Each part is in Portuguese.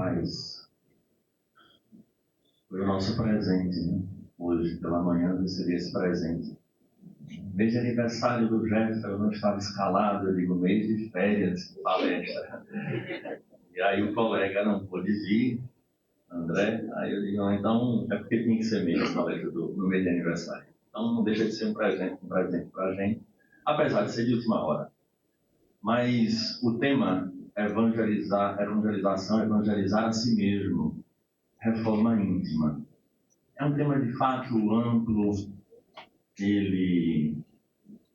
paz. Foi o nosso presente, né? Hoje, pela manhã, eu recebi esse presente. Mês de aniversário do Jefferson, eu não estava escalado, eu digo mês de férias, palestra. E aí o colega não pôde vir, André, aí eu digo, então é porque tinha que ser mesmo a palestra no mês de aniversário. Então não deixa de ser um presente para a gente, apesar de ser de última hora. Mas o tema evangelizar a si mesmo, reforma íntima. É um tema de fato amplo, ele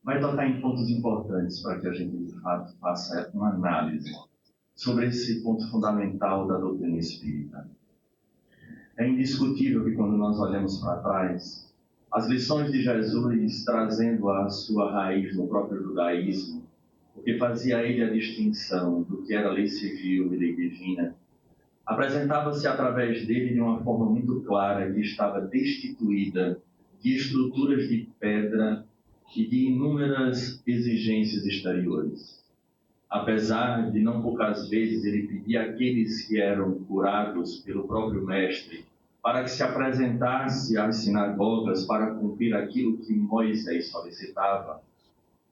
vai tocar em pontos importantes para que a gente de fato faça uma análise sobre esse ponto fundamental da doutrina espírita. É indiscutível que quando nós olhamos para trás, as lições de Jesus trazendo a sua raiz no próprio judaísmo, o que fazia ele a distinção do que era lei civil e lei divina, apresentava-se através dele de uma forma muito clara que estava destituída de estruturas de pedra e de inúmeras exigências exteriores. Apesar de não poucas vezes ele pedir àqueles que eram curados pelo próprio Mestre para que se apresentasse às sinagogas para cumprir aquilo que Moisés solicitava,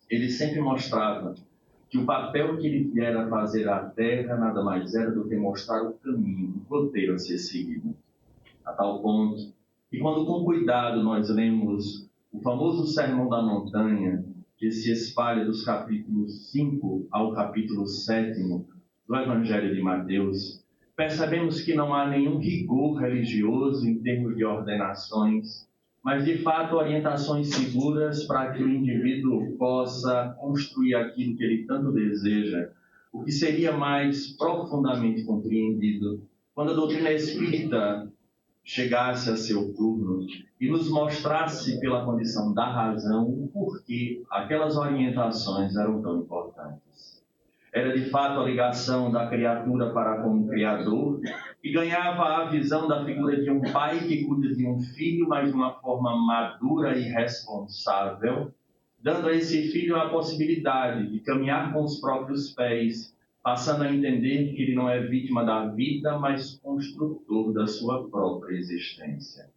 ele sempre mostrava que o papel que ele viera fazer à terra nada mais era do que mostrar o caminho, o roteiro a ser seguido. A tal ponto que quando com cuidado nós lemos o famoso Sermão da Montanha, que se espalha dos capítulos 5 ao capítulo 7 do Evangelho de Mateus, percebemos que não há nenhum rigor religioso em termos de ordenações, mas de fato orientações seguras para que o indivíduo possa construir aquilo que ele tanto deseja, o que seria mais profundamente compreendido quando a doutrina espírita chegasse a seu turno e nos mostrasse pela condição da razão o porquê aquelas orientações eram tão importantes. Era de fato a ligação da criatura para com o Criador e ganhava a visão da figura de um pai que cuida de um filho, mas de uma forma madura e responsável, dando a esse filho a possibilidade de caminhar com os próprios pés, passando a entender que ele não é vítima da vida, mas construtor da sua própria existência.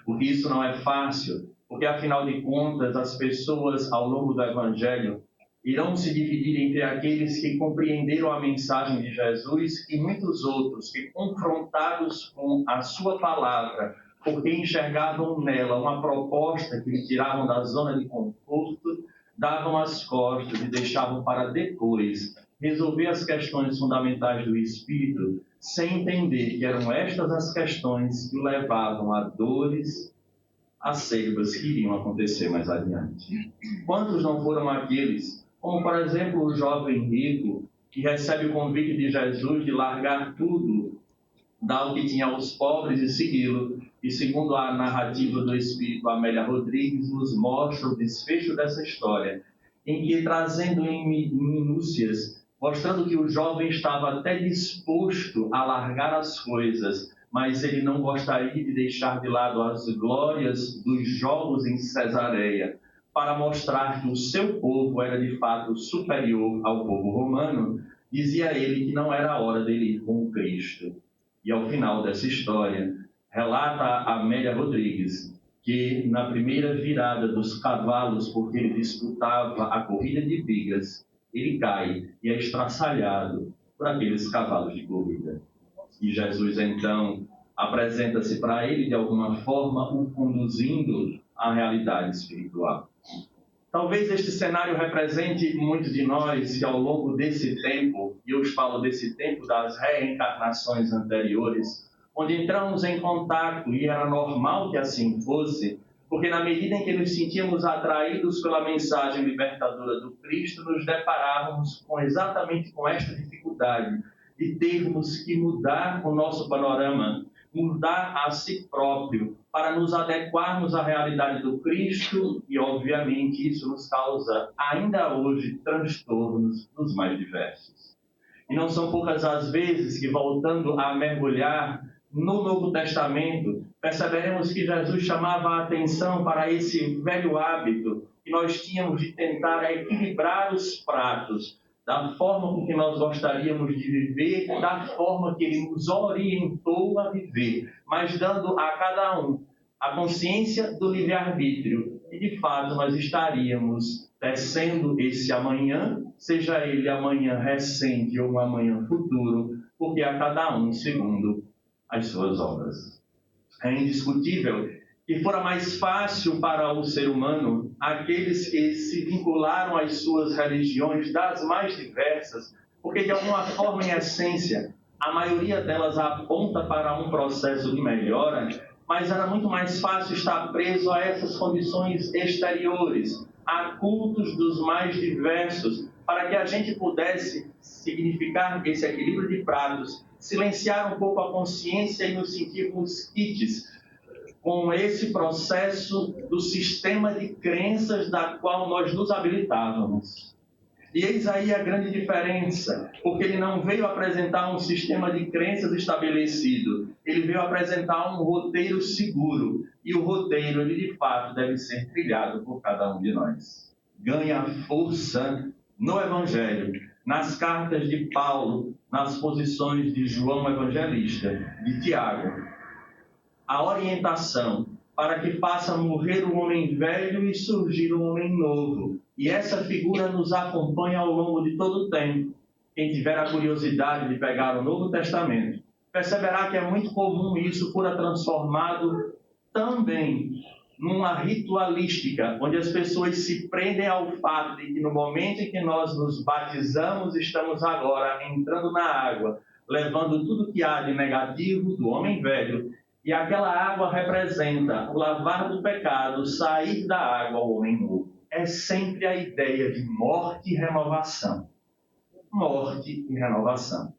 Porque isso não é fácil, porque afinal de contas as pessoas ao longo do Evangelho irão se dividir entre aqueles que compreenderam a mensagem de Jesus e muitos outros que, confrontados com a sua palavra, porque enxergavam nela uma proposta que lhe tiravam da zona de conforto, davam as costas e deixavam para depois resolver as questões fundamentais do espírito, sem entender que eram estas as questões que o levavam a dores acerbas que iriam acontecer mais adiante. Quantos não foram aqueles, como por exemplo o jovem rico, que recebe o convite de Jesus de largar tudo, dar o que tinha aos pobres e segui-lo, e segundo a narrativa do espírito Amélia Rodrigues, nos mostra o desfecho dessa história, em que, trazendo em minúcias, mostrando que o jovem estava até disposto a largar as coisas, mas ele não gostaria de deixar de lado as glórias dos jogos em Cesareia, para mostrar que o seu povo era de fato superior ao povo romano, dizia ele que não era a hora dele ir com Cristo. E ao final dessa história, relata a Amélia Rodrigues que na primeira virada dos cavalos, porque ele disputava a corrida de bigas, ele cai e é estraçalhado por aqueles cavalos de corrida. E Jesus, então, apresenta-se para ele, de alguma forma, o conduzindo à realidade espiritual. Talvez este cenário represente muitos de nós que, ao longo desse tempo, e eu falo desse tempo das reencarnações anteriores, onde entramos em contato, e era normal que assim fosse, porque na medida em que nos sentíamos atraídos pela mensagem libertadora do Cristo, nos deparávamos exatamente com esta dificuldade de termos que mudar o nosso panorama, mudar a si próprio, para nos adequarmos à realidade do Cristo, e obviamente isso nos causa ainda hoje transtornos dos mais diversos. E não são poucas as vezes que, voltando a mergulhar no Novo Testamento, perceberemos que Jesus chamava a atenção para esse velho hábito que nós tínhamos de tentar equilibrar os pratos, da forma com que nós gostaríamos de viver, da forma que Ele nos orientou a viver, mas dando a cada um a consciência do livre-arbítrio. E, de fato, nós estaríamos tecendo esse amanhã, seja ele amanhã recente ou um amanhã futuro, porque a cada um segundo as suas obras. É indiscutível que fora mais fácil para o ser humano aqueles que se vincularam às suas religiões das mais diversas, porque de alguma forma, em essência, a maioria delas aponta para um processo de melhora, mas era muito mais fácil estar preso a essas condições exteriores, a cultos dos mais diversos, para que a gente pudesse significar esse equilíbrio de pratos, silenciar um pouco a consciência e nos sentirmos quites com esse processo do sistema de crenças da qual nós nos habilitávamos. E eis aí a grande diferença, porque ele não veio apresentar um sistema de crenças estabelecido, ele veio apresentar um roteiro seguro, e o roteiro, ele de fato deve ser trilhado por cada um de nós. Ganha força no Evangelho, nas cartas de Paulo, nas posições de João Evangelista, de Tiago, a orientação para que faça morrer o homem velho e surgir um homem novo. E essa figura nos acompanha ao longo de todo o tempo. Quem tiver a curiosidade de pegar o Novo Testamento, perceberá que é muito comum isso fora transformado também numa ritualística, onde as pessoas se prendem ao fato de que no momento em que nós nos batizamos, estamos agora entrando na água, levando tudo que há de negativo do homem velho, e aquela água representa o lavar do pecado, o sair da água ao homem novo. É sempre a ideia de morte e renovação. Morte e renovação.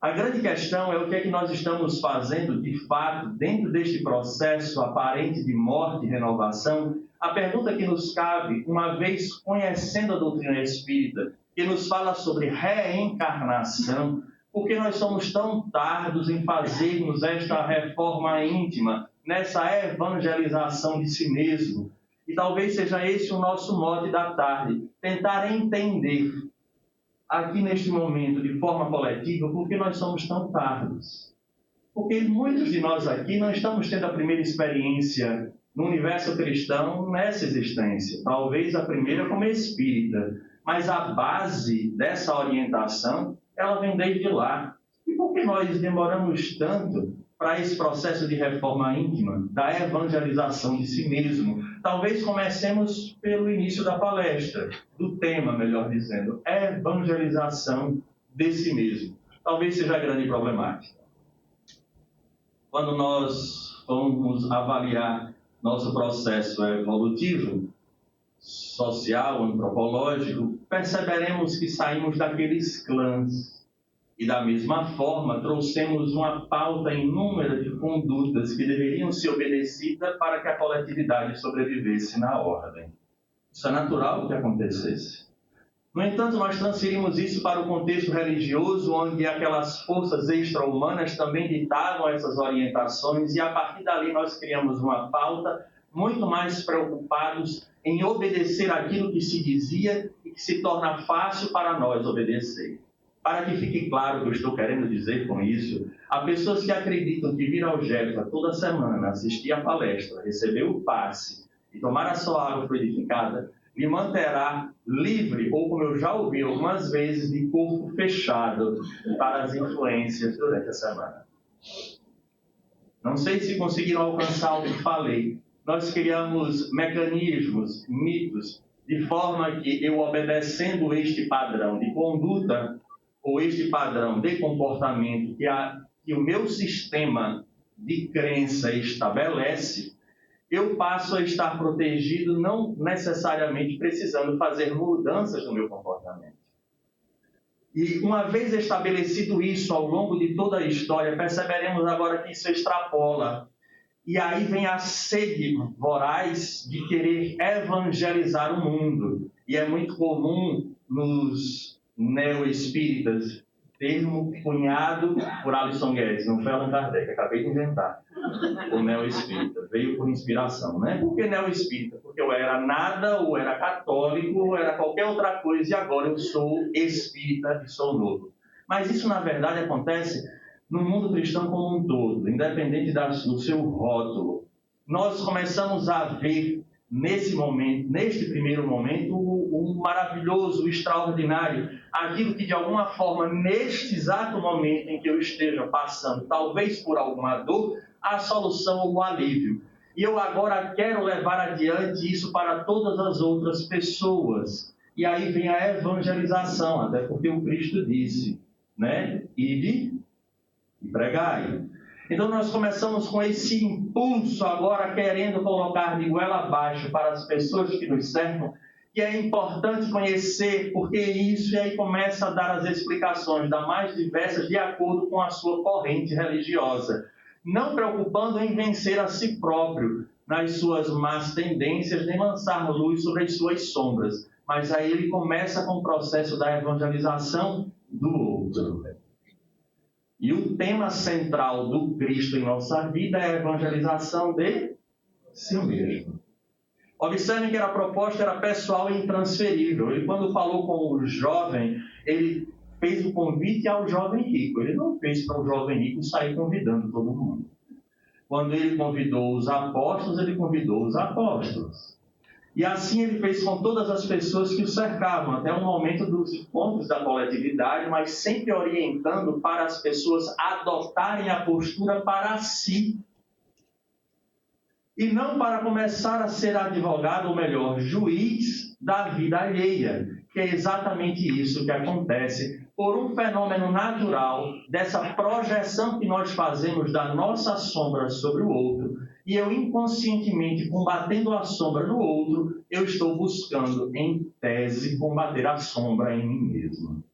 A grande questão é o que é que nós estamos fazendo, de fato, dentro deste processo aparente de morte e renovação. A pergunta que nos cabe, uma vez conhecendo a doutrina espírita, que nos fala sobre reencarnação, porque nós somos tão tardos em fazermos esta reforma íntima, nessa evangelização de si mesmo. E talvez seja esse o nosso mote da tarde, tentar entender aqui neste momento, de forma coletiva, por que nós somos tão tardos. Porque muitos de nós aqui não estamos tendo a primeira experiência no universo cristão nessa existência. Talvez a primeira como espírita. Mas a base dessa orientação, ela vem desde lá. E por que nós demoramos tanto para esse processo de reforma íntima, da evangelização de si mesmo? Talvez comecemos pelo início da palestra, do tema, melhor dizendo, evangelização de si mesmo. Talvez seja a grande problemática. Quando nós vamos avaliar nosso processo evolutivo, social, antropológico, perceberemos que saímos daqueles clãs. E da mesma forma, trouxemos uma pauta inúmera de condutas que deveriam ser obedecidas para que a coletividade sobrevivesse na ordem. Isso é natural que acontecesse. No entanto, nós transferimos isso para o contexto religioso, onde aquelas forças extra-humanas também ditavam essas orientações, e a partir dali nós criamos uma pauta muito mais preocupados em obedecer aquilo que se dizia e que se torna fácil para nós obedecer. Para que fique claro o que eu estou querendo dizer com isso, há pessoas que acreditam que vir ao Jefa toda semana, assistir a palestra, receber o passe e tomar a sua água fluidificada, lhe manterá livre, ou como eu já ouvi algumas vezes, de corpo fechado para as influências durante a semana. Não sei se conseguiram alcançar o que falei. Nós criamos mecanismos, mitos, de forma que eu, obedecendo este padrão de conduta, ou este padrão de comportamento que o meu sistema de crença estabelece, eu passo a estar protegido, não necessariamente precisando fazer mudanças no meu comportamento. E uma vez estabelecido isso ao longo de toda a história, perceberemos agora que isso extrapola. E aí vem a sede voraz de querer evangelizar o mundo. E é muito comum nos neo-espíritas termo cunhado por Alisson Guedes, não foi Allan Kardec, acabei de inventar. O neo-espírita, veio por inspiração, né? Por que neo-espírita? Porque eu era nada, ou era católico, ou era qualquer outra coisa, e agora eu sou espírita e sou novo. Mas isso, na verdade, acontece no mundo cristão como um todo, independente do seu rótulo. Nós começamos a ver nesse momento, neste primeiro momento, o maravilhoso, o extraordinário, aquilo que de alguma forma, neste exato momento em que eu esteja passando, talvez por alguma dor, a solução ou o alívio. E eu agora quero levar adiante isso para todas as outras pessoas. E aí vem a evangelização, até porque o Cristo disse, né? Ide e pregai. Então nós começamos com esse impulso agora, querendo colocar de goela abaixo para as pessoas que nos cercam, que é importante conhecer porque isso, e aí começa a dar as explicações, das mais diversas, de acordo com a sua corrente religiosa, não preocupando em vencer a si próprio nas suas más tendências, nem lançar luz sobre as suas sombras, mas aí ele começa com o processo da evangelização do outro. E o tema central do Cristo em nossa vida é a evangelização de si mesmo. Observem que a proposta era pessoal e intransferível. Ele, quando falou com o jovem, ele fez o convite ao jovem rico. Ele não fez para o jovem rico sair convidando todo mundo. Quando ele convidou os apóstolos, ele convidou os apóstolos. E assim ele fez com todas as pessoas que o cercavam, até o momento dos encontros da coletividade, mas sempre orientando para as pessoas adotarem a postura para si. E não para começar a ser advogado, ou melhor, juiz da vida alheia, que é exatamente isso que acontece por um fenômeno natural dessa projeção que nós fazemos da nossa sombra sobre o outro. E eu inconscientemente, combatendo a sombra no outro, eu estou buscando, em tese, combater a sombra em mim mesmo.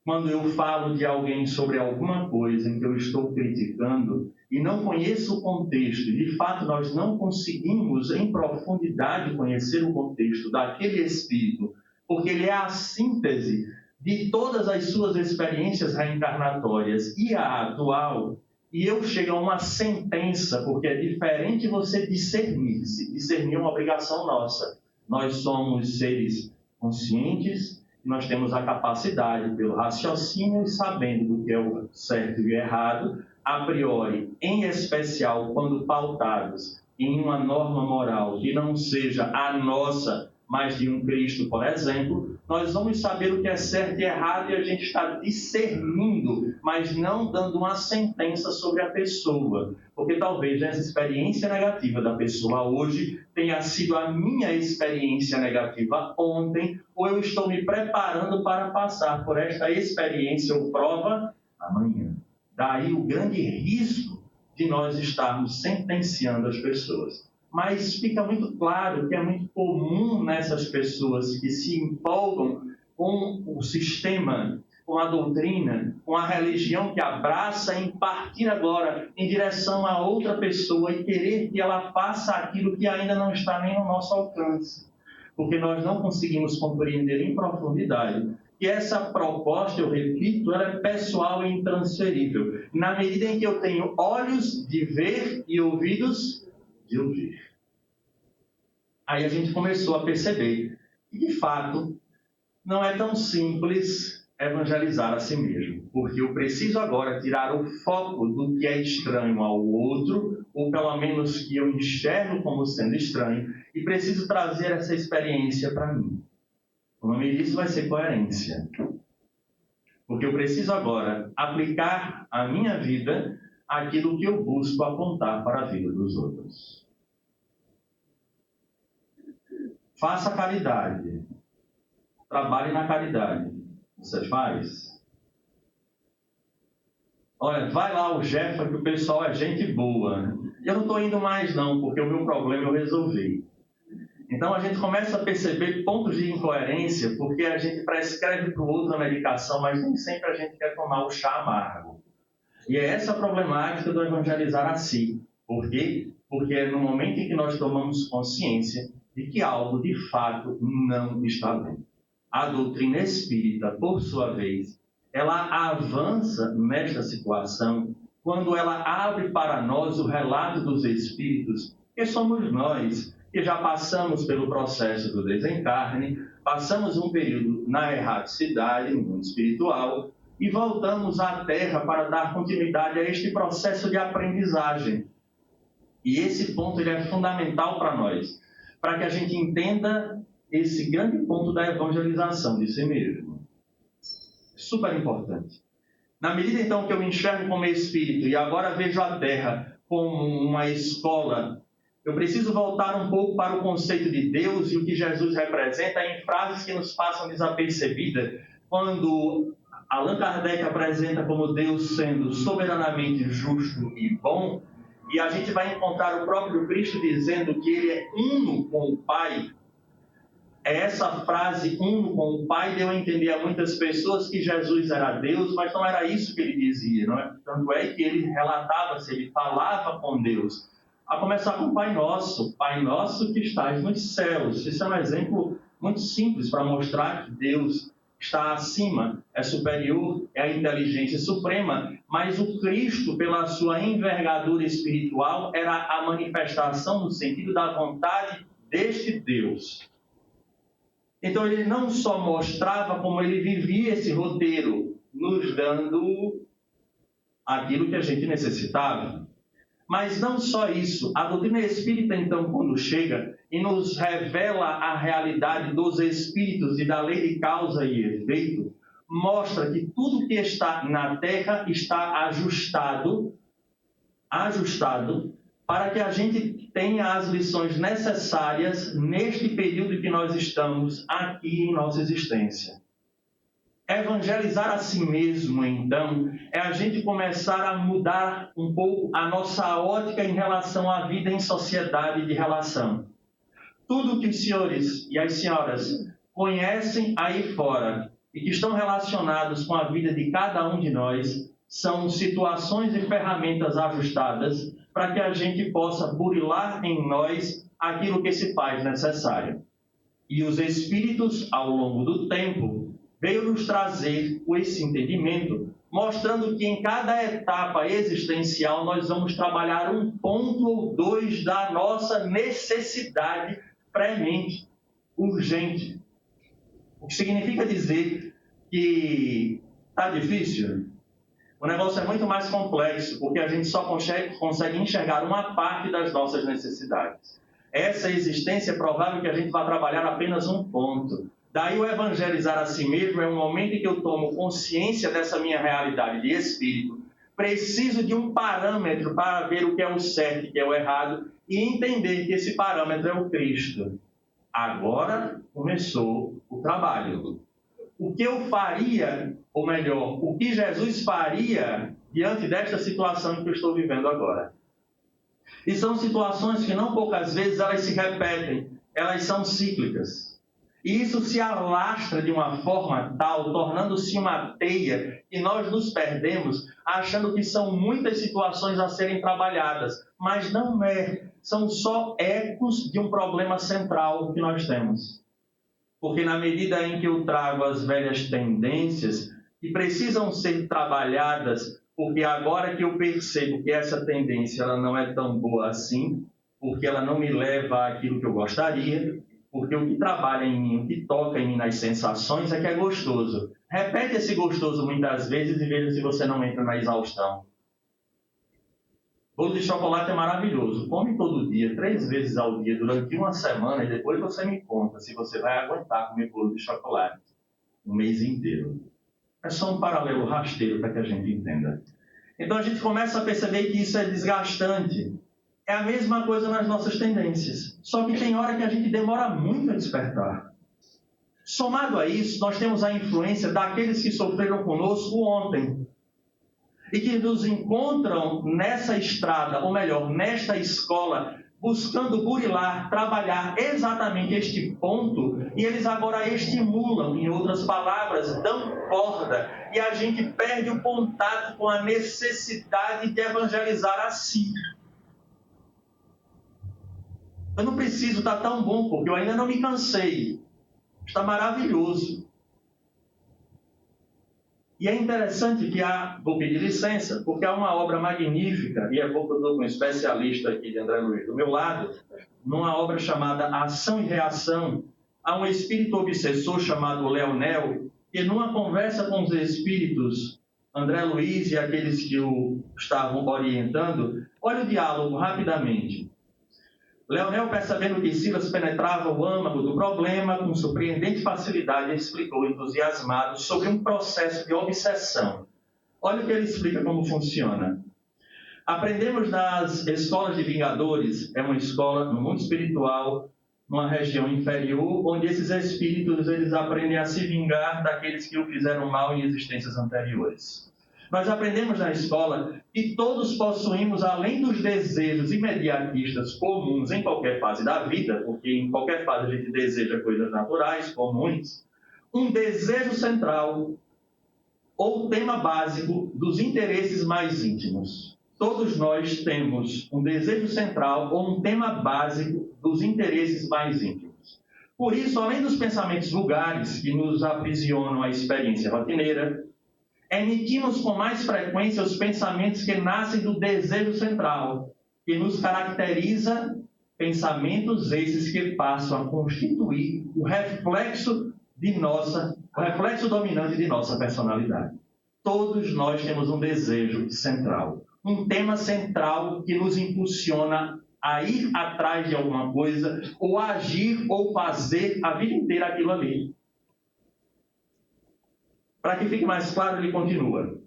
Quando eu falo de alguém sobre alguma coisa em que eu estou criticando e não conheço o contexto, de fato nós não conseguimos em profundidade conhecer o contexto daquele espírito, porque ele é a síntese de todas as suas experiências reencarnatórias e a atual, e eu chego a uma sentença, porque é diferente você discernir. Discernir é uma obrigação nossa. Nós somos seres conscientes, nós temos a capacidade, pelo raciocínio e sabendo do que é o certo e o errado, a priori, em especial quando pautados em uma norma moral que não seja a nossa, mas de um Cristo, por exemplo, nós vamos saber o que é certo e errado e a gente está discernindo, mas não dando uma sentença sobre a pessoa. Porque talvez essa experiência negativa da pessoa hoje tenha sido a minha experiência negativa ontem, ou eu estou me preparando para passar por esta experiência ou prova amanhã. Daí o grande risco de nós estarmos sentenciando as pessoas. Mas fica muito claro que é muito comum nessas pessoas que se empolgam com o sistema, com a doutrina, com a religião que abraça, em partir agora em direção a outra pessoa e querer que ela faça aquilo que ainda não está nem no nosso alcance. Porque nós não conseguimos compreender em profundidade que essa proposta, eu repito, ela é pessoal e intransferível. Na medida em que eu tenho olhos de ver e ouvidos de ouvir. Aí a gente começou a perceber que, de fato, não é tão simples evangelizar a si mesmo, porque eu preciso agora tirar o foco do que é estranho ao outro, ou pelo menos que eu enxergo como sendo estranho, e preciso trazer essa experiência para mim. O nome disso vai ser coerência. Porque eu preciso agora aplicar à minha vida aquilo que eu busco apontar para a vida dos outros. Faça caridade. Trabalhe na caridade. Você faz? Olha, vai lá o Jefferson, que o pessoal é gente boa. Eu não estou indo mais não, porque o meu problema eu resolvi. Então a gente começa a perceber pontos de incoerência, porque a gente prescreve para o outro a medicação, mas nem sempre a gente quer tomar o chá amargo. E é essa a problemática do evangelizar a si. Por quê? Porque é no momento em que nós tomamos consciência de que algo de fato não está bem. A doutrina espírita, por sua vez, ela avança nesta situação quando ela abre para nós o relato dos Espíritos, que somos nós, que já passamos pelo processo do desencarne, passamos um período na erraticidade, no mundo espiritual, e voltamos à Terra para dar continuidade a este processo de aprendizagem. E esse ponto ele é fundamental para nós, para que a gente entenda esse grande ponto da evangelização de si mesmo. Super importante. Na medida, então, que eu me enxergo como espírito e agora vejo a Terra como uma escola, eu preciso voltar um pouco para o conceito de Deus e o que Jesus representa em frases que nos passam desapercebidas, quando Allan Kardec apresenta como Deus sendo soberanamente justo e bom, e a gente vai encontrar o próprio Cristo dizendo que ele é uno com o Pai. Essa frase, uno com o Pai, deu a entender a muitas pessoas que Jesus era Deus, mas não era isso que ele dizia, não é? Tanto é que ele relatava-se, ele falava com Deus. A começar com o Pai Nosso que estás nos céus. Isso é um exemplo muito simples para mostrar que Deus está acima, é superior, é a inteligência suprema, mas o Cristo, pela sua envergadura espiritual, era a manifestação no sentido da vontade deste Deus. Então ele não só mostrava como ele vivia esse roteiro, nos dando aquilo que a gente necessitava. Mas não só isso, a doutrina espírita, então, quando chega e nos revela a realidade dos espíritos e da lei de causa e efeito, mostra que tudo que está na Terra está ajustado para que a gente tenha as lições necessárias neste período que nós estamos aqui em nossa existência. Evangelizar a si mesmo, então, é a gente começar a mudar um pouco a nossa ótica em relação à vida em sociedade de relação. Tudo que os senhores e as senhoras conhecem aí fora e que estão relacionados com a vida de cada um de nós são situações e ferramentas ajustadas para que a gente possa burilar em nós aquilo que se faz necessário. E os Espíritos, ao longo do tempo, veio nos trazer esse entendimento, mostrando que em cada etapa existencial nós vamos trabalhar um ponto ou dois da nossa necessidade premente, urgente. O que significa dizer que está difícil? O negócio é muito mais complexo, porque a gente só consegue enxergar uma parte das nossas necessidades. Essa existência é provável que a gente vá trabalhar apenas um ponto. Daí o evangelizar a si mesmo é um momento em que eu tomo consciência dessa minha realidade de espírito, preciso de um parâmetro para ver o que é o certo e o que é o errado e entender que esse parâmetro é o Cristo. Agora começou o trabalho. O que eu faria, ou melhor, o que Jesus faria diante desta situação que eu estou vivendo agora? E são situações que não poucas vezes elas se repetem, elas são cíclicas. E isso se alastra de uma forma tal, tornando-se uma teia, que nós nos perdemos achando que são muitas situações a serem trabalhadas. Mas não é, são só ecos de um problema central que nós temos. Porque na medida em que eu trago as velhas tendências que precisam ser trabalhadas, porque agora que eu percebo que essa tendência ela não é tão boa assim, porque ela não me leva àquilo que eu gostaria, porque o que trabalha em mim, o que toca em mim nas sensações é que é gostoso. Repete esse gostoso muitas vezes e veja se você não entra na exaustão. Bolo de chocolate é maravilhoso. Come todo dia, 3 vezes ao dia, durante uma semana, e depois você me conta se você vai aguentar comer bolo de chocolate um mês inteiro. É só um paralelo rasteiro para que a gente entenda. Então a gente começa a perceber que isso é desgastante. É a mesma coisa nas nossas tendências. Só que tem hora que a gente demora muito a despertar. Somado a isso, nós temos a influência daqueles que sofreram conosco ontem e que nos encontram nessa estrada, ou melhor, nesta escola, buscando burilar, trabalhar exatamente este ponto, e eles agora estimulam, em outras palavras, dão corda, e a gente perde o contato com a necessidade de evangelizar a si. Eu não preciso estar tão bom, porque eu ainda não me cansei. Está maravilhoso. E é interessante que vou pedir licença, porque há uma obra magnífica, e é pouco eu estou com um especialista aqui de André Luiz do meu lado, numa obra chamada Ação e Reação, há um espírito obsessor chamado Leonel, que numa conversa com os espíritos, André Luiz e aqueles que o estavam orientando, olha o diálogo rapidamente. Leonel, percebendo que Silas penetrava o âmago do problema, com surpreendente facilidade, explicou entusiasmado sobre um processo de obsessão. Olha o que ele explica como funciona. Aprendemos nas escolas de vingadores, é uma escola no mundo espiritual, numa região inferior, onde esses espíritos eles aprendem a se vingar daqueles que o fizeram mal em existências anteriores. Nós aprendemos na escola que todos possuímos, além dos desejos imediatistas comuns em qualquer fase da vida, porque em qualquer fase a gente deseja coisas naturais, comuns, um desejo central ou tema básico dos interesses mais íntimos. Todos nós temos um desejo central ou um tema básico dos interesses mais íntimos. Por isso, além dos pensamentos vulgares que nos aprisionam à experiência rotineira, emitimos com mais frequência os pensamentos que nascem do desejo central, que nos caracteriza, pensamentos esses que passam a constituir o reflexo dominante de nossa personalidade. Todos nós temos um desejo central, um tema central que nos impulsiona a ir atrás de alguma coisa, ou a agir ou fazer a vida inteira aquilo ali. Para que fique mais claro, ele continua.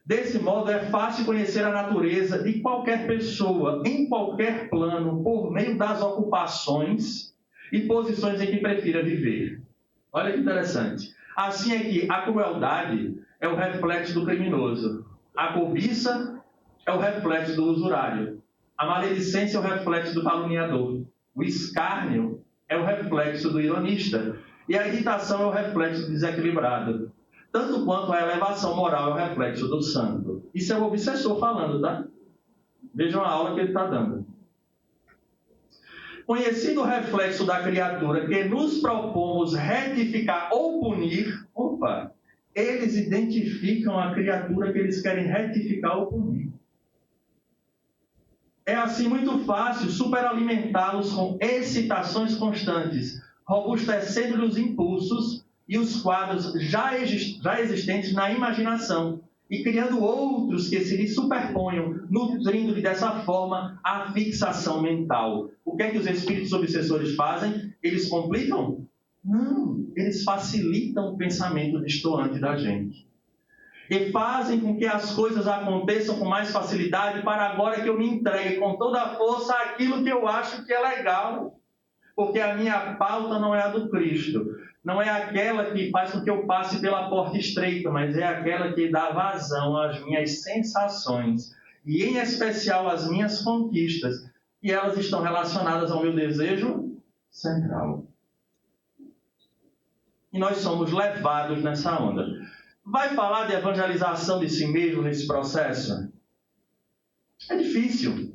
Desse modo, é fácil conhecer a natureza de qualquer pessoa, em qualquer plano, por meio das ocupações e posições em que prefira viver. Olha que interessante. Assim é que a crueldade é o reflexo do criminoso. A cobiça é o reflexo do usurário. A maledicência é o reflexo do caluniador. O escárnio é o reflexo do ironista. E a irritação é o reflexo do desequilibrado. Tanto quanto a elevação moral é o reflexo do santo. Isso é o obsessor falando, tá? Vejam a aula que ele está dando. Conhecido o reflexo da criatura que nos propomos retificar ou punir, eles identificam a criatura que eles querem retificar ou punir. É assim muito fácil superalimentá-los com excitações constantes, robustecendo os impulsos e os quadros já existentes na imaginação, e criando outros que se lhe superponham, nutrindo-lhe dessa forma a fixação mental. O que é que os espíritos obsessores fazem? Eles complicam? Não, eles facilitam o pensamento distoante da gente. E fazem com que as coisas aconteçam com mais facilidade para agora que eu me entregue com toda a força àquilo que eu acho que é legal. Porque a minha pauta não é a do Cristo. Não é aquela que faz com que eu passe pela porta estreita, mas é aquela que dá vazão às minhas sensações. E, em especial, às minhas conquistas. E elas estão relacionadas ao meu desejo central. E nós somos levados nessa onda. Vai falar de evangelização de si mesmo nesse processo? É difícil.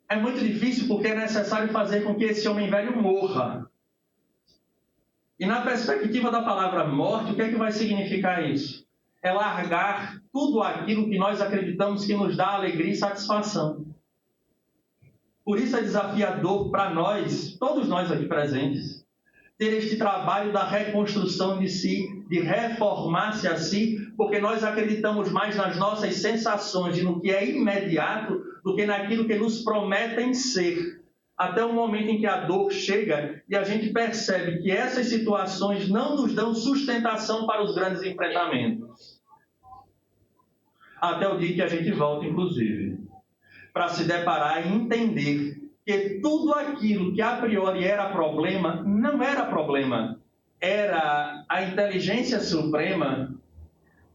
É muito difícil porque é necessário fazer com que esse homem velho morra. E na perspectiva da palavra morte, o que é que vai significar isso? É largar tudo aquilo que nós acreditamos que nos dá alegria e satisfação. Por isso é desafiador para nós, todos nós aqui presentes, ter este trabalho da reconstrução de si, de reformar-se a si, porque nós acreditamos mais nas nossas sensações e no que é imediato do que naquilo que nos prometem ser. Até o momento em que a dor chega e a gente percebe que essas situações não nos dão sustentação para os grandes enfrentamentos. Até o dia que a gente volta, inclusive, para se deparar e entender que tudo aquilo que a priori era problema, não era problema. Era a inteligência suprema,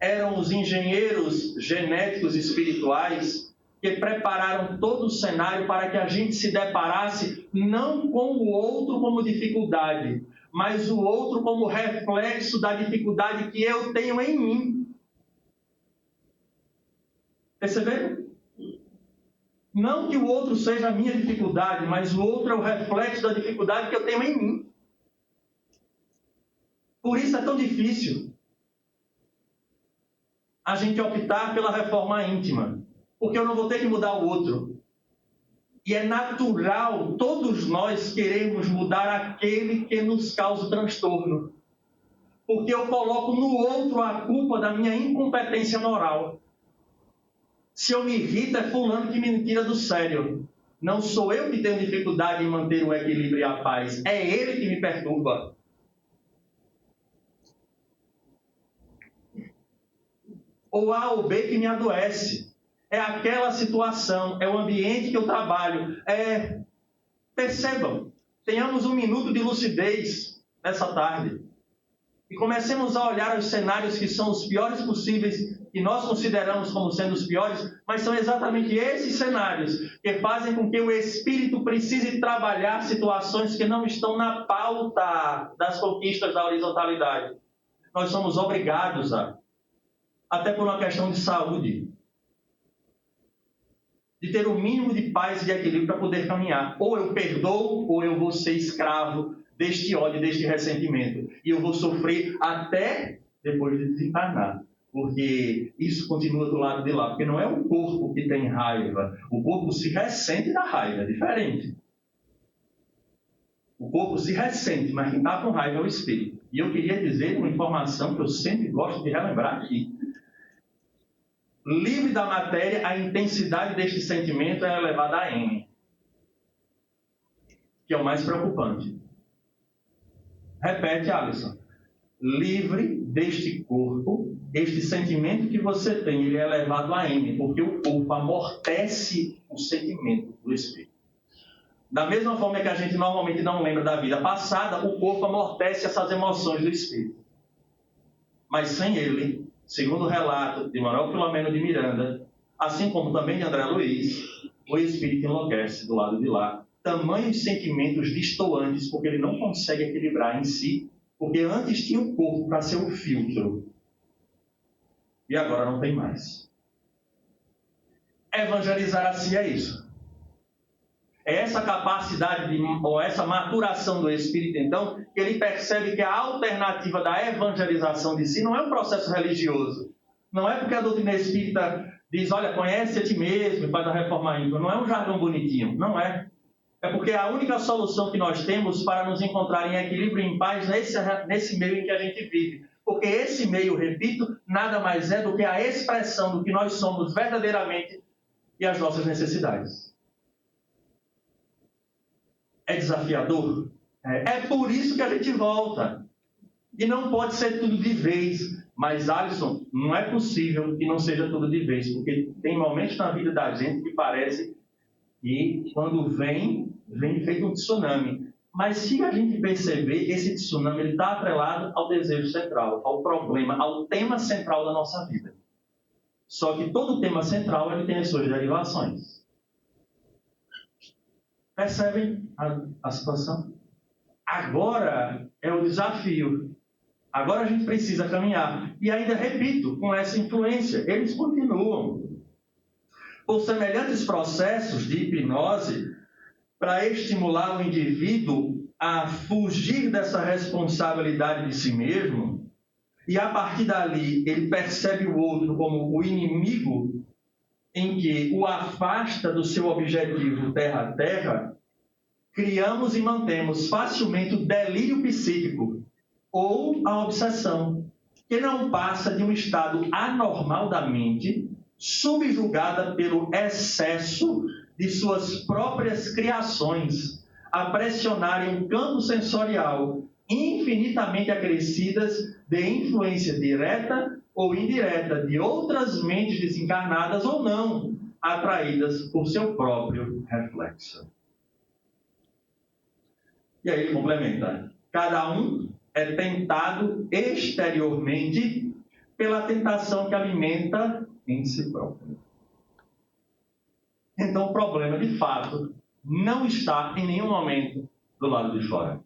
eram os engenheiros genéticos espirituais que prepararam todo o cenário para que a gente se deparasse não com o outro como dificuldade, mas o outro como reflexo da dificuldade que eu tenho em mim. Perceberam? Não que o outro seja a minha dificuldade, mas o outro é o reflexo da dificuldade que eu tenho em mim. Por isso é tão difícil. a gente optar pela reforma íntima, porque eu não vou ter que mudar o outro. E é natural, todos nós queremos mudar aquele que nos causa transtorno, porque eu coloco no outro a culpa da minha incompetência moral. Se eu me irrito, é fulano que me tira do sério. Não sou eu que tenho dificuldade em manter o equilíbrio e a paz, é ele que me perturba. Ou A ou B que me adoece. É aquela situação, é o ambiente que eu trabalho. Percebam, tenhamos um minuto de lucidez nessa tarde. E comecemos a olhar os cenários que são os piores possíveis, que nós consideramos como sendo os piores, mas são exatamente esses cenários que fazem com que o Espírito precise trabalhar situações que não estão na pauta das conquistas da horizontalidade. Nós somos obrigados até por uma questão de saúde, de ter o mínimo de paz e de equilíbrio para poder caminhar. Ou eu perdoo, ou eu vou ser escravo deste ódio, deste ressentimento. E eu vou sofrer até depois de desencarnar. Porque isso continua do lado de lá. Porque não é o corpo que tem raiva. O corpo se ressente da raiva, é diferente. O corpo se ressente, mas quem está com raiva é o espírito. E eu queria dizer uma informação que eu sempre gosto de relembrar aqui. Livre da matéria, a intensidade deste sentimento é elevada a N, que é o mais preocupante. Repete, Alisson. Livre deste corpo, este sentimento que você tem, ele é elevado a N, porque o corpo amortece o sentimento do espírito. Da mesma forma que a gente normalmente não lembra da vida passada, o corpo amortece essas emoções do espírito. Mas sem ele, segundo o relato de Manuel Filomeno de Miranda, assim como também de André Luiz, o espírito enlouquece do lado de lá. Tamanhos sentimentos distoantes, porque ele não consegue equilibrar em si, porque antes tinha o corpo para ser o filtro. E agora não tem mais. Evangelizar a si é isso. É essa capacidade, ou essa maturação do Espírito, então, que ele percebe que a alternativa da evangelização de si não é um processo religioso. Não é porque a doutrina espírita diz, olha, conhece a ti mesmo e faz a reforma íntima. Não é um jargão bonitinho, não é. É porque é a única solução que nós temos para nos encontrar em equilíbrio e em paz nesse meio em que a gente vive. Porque esse meio, repito, nada mais é do que a expressão do que nós somos verdadeiramente e as nossas necessidades. É desafiador? É por isso que a gente volta. E não pode ser tudo de vez. Mas, Alisson, não é possível que não seja tudo de vez. Porque tem momentos na vida da gente que parece que quando vem feito um tsunami. Mas se a gente perceber, esse tsunami está atrelado ao desejo central, ao problema, ao tema central da nossa vida. Só que todo tema central ele tem as suas derivações. Percebem a situação? Agora é o desafio. Agora a gente precisa caminhar. E ainda repito, com essa influência, eles continuam. Por semelhantes processos de hipnose, para estimular o indivíduo a fugir dessa responsabilidade de si mesmo, e a partir dali ele percebe o outro como o inimigo em que o afasta do seu objetivo terra a terra, criamos e mantemos facilmente o delírio psíquico ou a obsessão, que não passa de um estado anormal da mente, subjugada pelo excesso de suas próprias criações, a pressionarem um campo sensorial infinitamente acrescidas de influência direta ou indireta de outras mentes desencarnadas ou não, atraídas por seu próprio reflexo. E aí ele complementa. Cada um é tentado exteriormente pela tentação que alimenta em si próprio. Então o problema, de fato, não está em nenhum momento do lado de fora.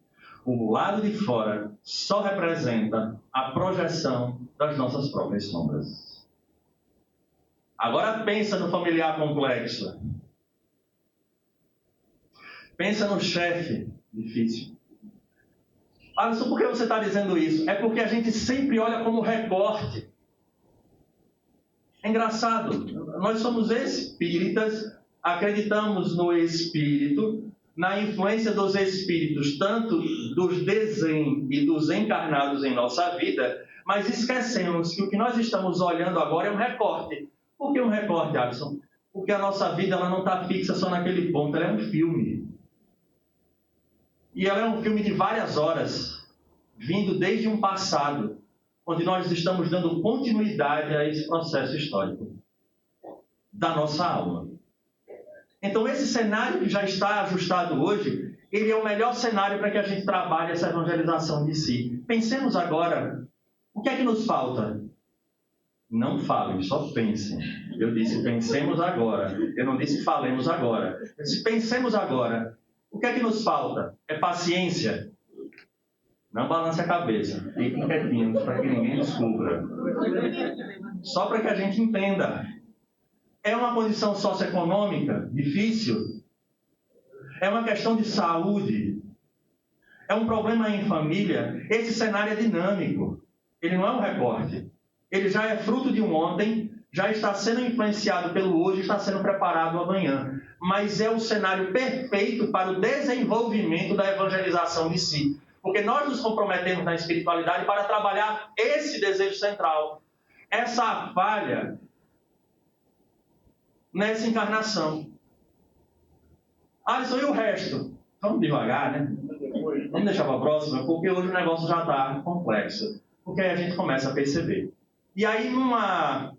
O lado de fora só representa a projeção das nossas próprias sombras. Agora pensa no familiar complexo. Pensa no chefe difícil. Alisson, por que você está dizendo isso? É porque a gente sempre olha como recorte. É engraçado, nós somos espíritas, acreditamos no espírito, na influência dos espíritos, tanto dos e dos encarnados em nossa vida, mas esquecemos que o que nós estamos olhando agora é um recorte. Por que um recorte, Alisson? Porque a nossa vida ela não está fixa só naquele ponto, ela é um filme. E ela é um filme de várias horas, vindo desde um passado, onde nós estamos dando continuidade a esse processo histórico da nossa alma. Então, esse cenário que já está ajustado hoje, ele é o melhor cenário para que a gente trabalhe essa evangelização de si. Pensemos agora, o que é que nos falta? Não falem, só pensem. Eu disse pensemos agora, eu não disse falemos agora. Eu disse pensemos agora. O que é que nos falta? É paciência? Não balance a cabeça. Fiquem quietinhos para que ninguém descubra. Só para que a gente entenda. É uma condição socioeconômica difícil? É uma questão de saúde? É um problema em família? Esse cenário é dinâmico. Ele não é um recorte. Ele já é fruto de um ontem, já está sendo influenciado pelo hoje, está sendo preparado amanhã. Mas é o cenário perfeito para o desenvolvimento da evangelização de si. Porque nós nos comprometemos na espiritualidade para trabalhar esse desejo central. Essa falha nessa encarnação. Alisson, e o resto? Vamos devagar, né? Vamos deixar para a próxima, porque hoje o negócio já está complexo. Porque aí a gente começa a perceber. E aí, numa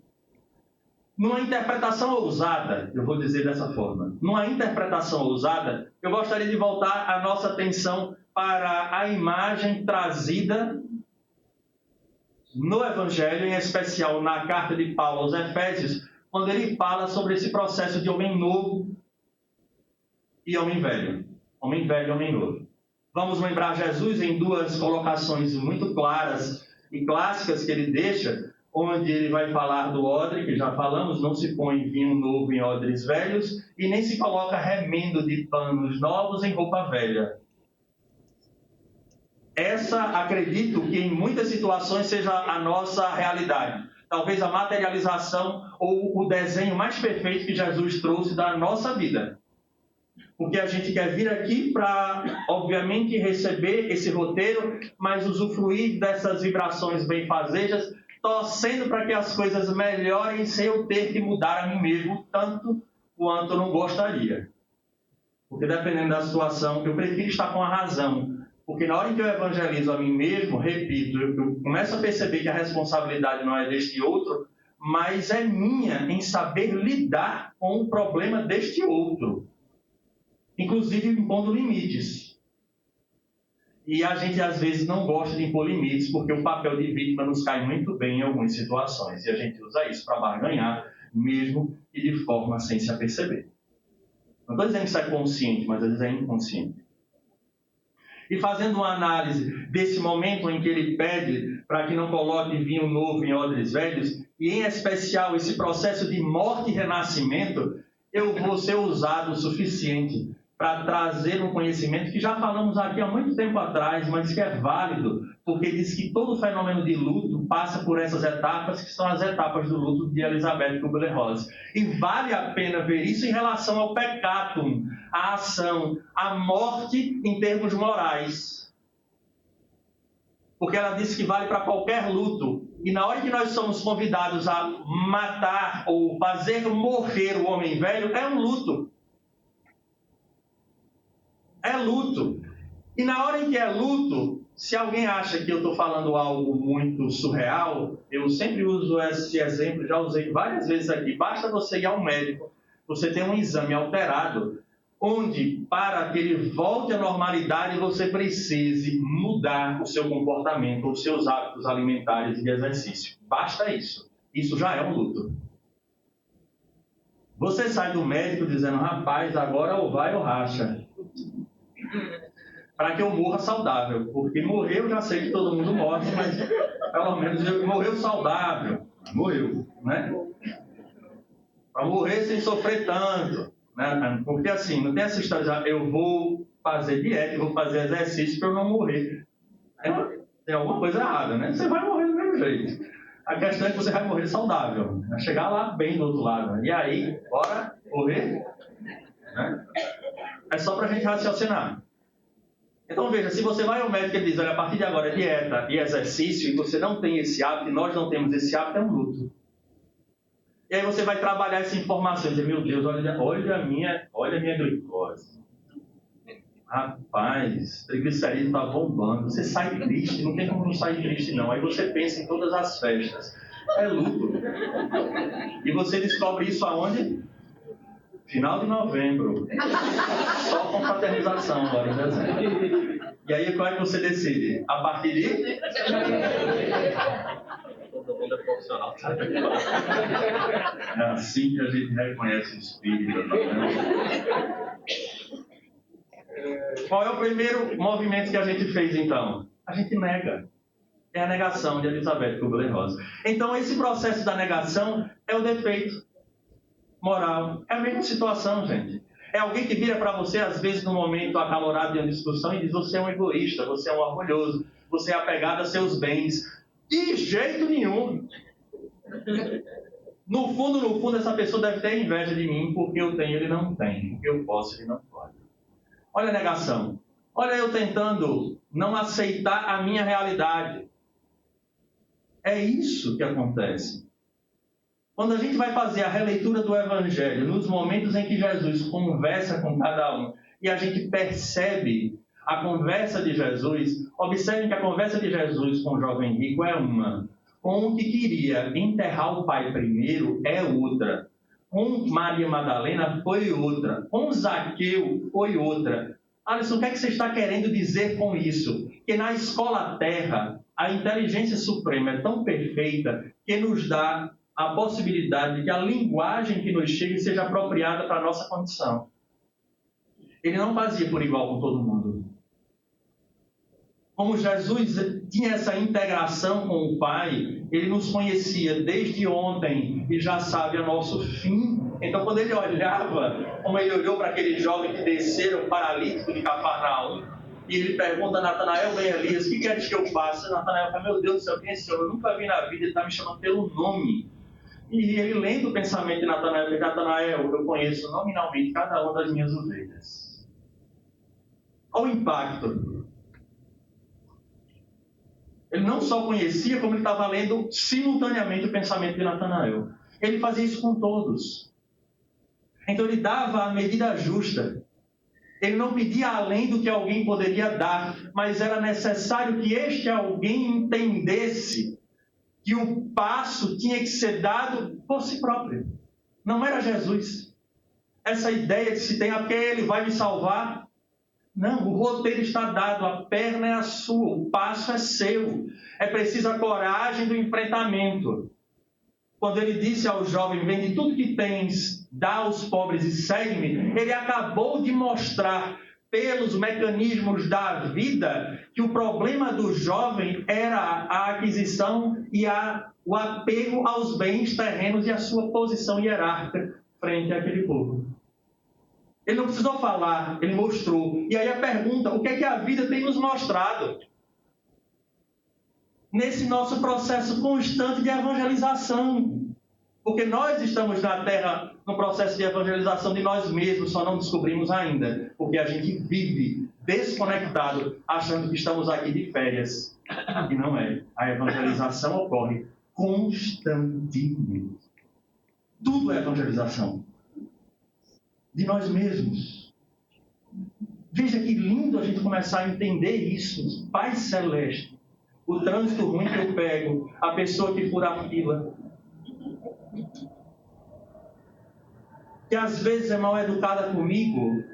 interpretação ousada, eu vou dizer dessa forma, numa interpretação ousada, eu gostaria de voltar a nossa atenção para a imagem trazida no Evangelho, em especial na carta de Paulo aos Efésios, quando ele fala sobre esse processo de homem novo e homem velho. Homem velho e homem novo. Vamos lembrar Jesus em duas colocações muito claras e clássicas que ele deixa, onde ele vai falar do odre, que já falamos, não se põe vinho novo em odres velhos, e nem se coloca remendo de panos novos em roupa velha. Essa, acredito que em muitas situações seja a nossa realidade. Talvez a materialização ou o desenho mais perfeito que Jesus trouxe da nossa vida. Porque a gente quer vir aqui para, obviamente, receber esse roteiro, mas usufruir dessas vibrações benfazejas, torcendo para que as coisas melhorem sem eu ter que mudar a mim mesmo tanto quanto eu não gostaria. Porque dependendo da situação, eu prefiro estar com a razão. Porque na hora em que eu evangelizo a mim mesmo, repito, eu começo a perceber que a responsabilidade não é deste outro, mas é minha em saber lidar com o problema deste outro. Inclusive impondo limites. E a gente às vezes não gosta de impor limites, porque o papel de vítima nos cai muito bem em algumas situações. E a gente usa isso para barganhar, mesmo que de forma sem se aperceber. Não estou dizendo que isso é consciente, mas às vezes é inconsciente. E fazendo uma análise desse momento em que ele pede para que não coloque vinho novo em odres velhos, e em especial esse processo de morte e renascimento, eu vou ser ousado o suficiente para trazer um conhecimento que já falamos aqui há muito tempo atrás, mas que é válido, porque diz que todo fenômeno de luto passa por essas etapas, que são as etapas do luto de Elizabeth Kubler-Ross. E vale a pena ver isso em relação ao peccatum, a ação, a morte em termos morais. Porque ela diz que vale para qualquer luto. E na hora que nós somos convidados a matar ou fazer morrer o homem velho, é um luto. É luto. E na hora em que é luto, se alguém acha que eu estou falando algo muito surreal, eu sempre uso esse exemplo, já usei várias vezes aqui. Basta você ir ao médico, você tem um exame alterado, onde para que ele volte à normalidade, você precise mudar o seu comportamento, os seus hábitos alimentares e de exercício. Basta isso. Isso já é um luto. Você sai do médico dizendo, rapaz, agora ou vai ou racha. Para que eu morra saudável, porque morrer eu já sei que todo mundo morre, mas pelo menos morreu saudável, morreu, né? Para morrer sem sofrer tanto, né? Porque assim, não tem essa história de eu vou fazer dieta, eu vou fazer exercício para eu não morrer. Tem alguma coisa errada, né? Você vai morrer do mesmo jeito. A questão é que você vai morrer saudável. Vai chegar lá bem do outro lado. E aí, bora correr? Né? É só para a gente raciocinar. Então veja, se você vai ao médico e ele diz, olha, a partir de agora é dieta e exercício, e você não tem esse hábito, e nós não temos esse hábito, é um luto. E aí você vai trabalhar essa informação e dizer, meu Deus, olha a minha glicose. Rapaz, triglicerídeo está bombando. Você sai triste, não tem como não sair triste não. Aí você pensa em todas as festas. É luto. E você descobre isso aonde? Final de novembro. Só com fraternização agora em dezembro. E aí qual é que você decide? A partir de... Todo mundo é profissional, sabe? É assim que a gente reconhece o espírito, tá vendo? Qual é o primeiro movimento que a gente fez, então? A gente nega. É a negação de Elizabeth Kubler-Ross. Então, esse processo da negação é o defeito moral. É a mesma situação, gente. É alguém que vira para você, às vezes, num momento acalorado de uma discussão e diz, você é um egoísta, você é um orgulhoso, você é apegado a seus bens. De jeito nenhum. No fundo, essa pessoa deve ter inveja de mim, porque eu tenho, ele não tem. Porque eu posso, ele não pode. Olha a negação. Olha eu tentando não aceitar a minha realidade. É isso que acontece. Quando a gente vai fazer a releitura do Evangelho, nos momentos em que Jesus conversa com cada um, e a gente percebe a conversa de Jesus, observem que a conversa de Jesus com o jovem rico é uma. Com o que queria enterrar o pai primeiro é outra. Com Maria Madalena foi outra. Com Zaqueu foi outra. Alisson, o que é que você está querendo dizer com isso? Que na escola terra, a inteligência suprema é tão perfeita que nos dá a possibilidade de que a linguagem que nos chegue seja apropriada para a nossa condição. Ele não fazia por igual com todo mundo. Como Jesus tinha essa integração com o Pai, ele nos conhecia desde ontem e já sabe o nosso fim. Então, quando ele olhava, como ele olhou para aquele jovem que desceram paralítico de Cafarnaum, e ele pergunta a Natanael, bem Elias, o que queres que eu faça? Natanael fala, meu Deus do céu, quem é esse senhor? Eu nunca vi na vida, ele está me chamando pelo nome. E ele lendo o pensamento de Natanael, diz, Natanael, eu conheço nominalmente cada uma das minhas ovelhas. Olha o impacto. Ele não só conhecia, como ele estava lendo simultaneamente o pensamento de Natanael. Ele fazia isso com todos. Então ele dava a medida justa. Ele não pedia além do que alguém poderia dar, mas era necessário que este alguém entendesse que o passo tinha que ser dado por si próprio. Não era Jesus. Essa ideia de se tem, porque ele vai me salvar. Não, o roteiro está dado, a perna é a sua, o passo é seu. É preciso a coragem do enfrentamento. Quando ele disse ao jovem, vende tudo que tens, dá aos pobres e segue-me, ele acabou de mostrar pelos mecanismos da vida que o problema do jovem era a aquisição e o apego aos bens terrenos e a sua posição hierárquica frente àquele povo. Ele não precisou falar, ele mostrou. E aí a pergunta, o que é que a vida tem nos mostrado? Nesse nosso processo constante de evangelização. Porque nós estamos na Terra no processo de evangelização de nós mesmos, só não descobrimos ainda. Porque a gente vive desconectado, achando que estamos aqui de férias. E não é. A evangelização ocorre constantemente. Tudo é evangelização. De nós mesmos. Veja que lindo a gente começar a entender isso. Pai Celeste, o trânsito ruim que eu pego, a pessoa que fura a fila, que às vezes é mal educada comigo,